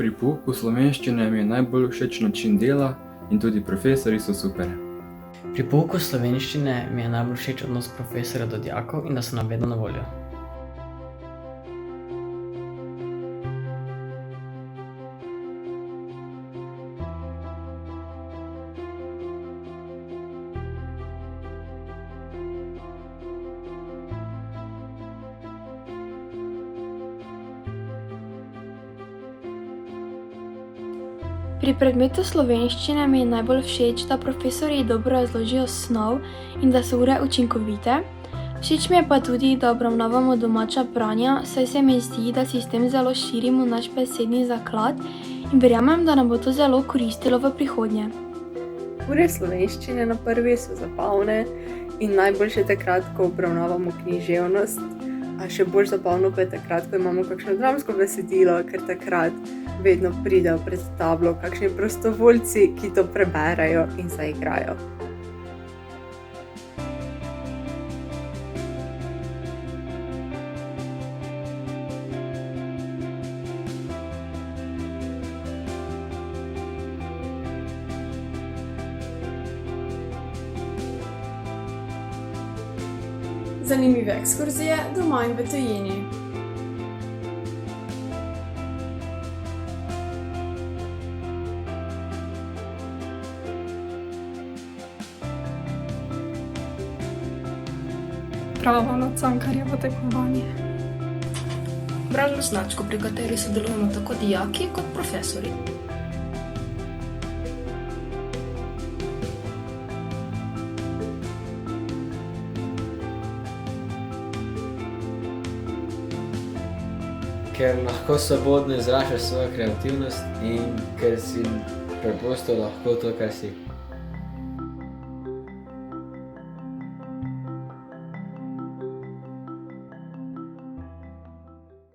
Pri pouku slovenščine mi je najbolj všeč način dela in tudi profesorji so super. Pri pouku slovenščine mi je najbolj všeč odnos profesorja do dijakov in da so nam vedno na voljo. Pri predmetu slovenščine mi je najbolj všeč, da profesorji dobro razložijo snov in da so ure učinkovite. Všeč mi je pa tudi, da obravnavamo domača branja, saj se mi zdi, da si s tem zelo širimo naš besedni zaklad in verjamem, da nam bo to zelo koristilo v prihodnje. Ure slovenščine na prvi so zabavne in najboljše takrat, ko obravnavamo književnost, a še bolj zabavno pa je takrat, ko imamo kakšno dramsko besedilo, ker takrat vedno pridejo pred tablo kakšni prostovoljci, ki to preberejo in zaigrajo. Zanimive ekskurzije doma in v tujini. Pravo na Cankarjevo tekmovanje. Bralno značko, pri kateri sodelujemo tako dijaki kot profesorji. Ker lahko svobodno izražaš svojo kreativnost in ker si preprosto lahko to, kar si.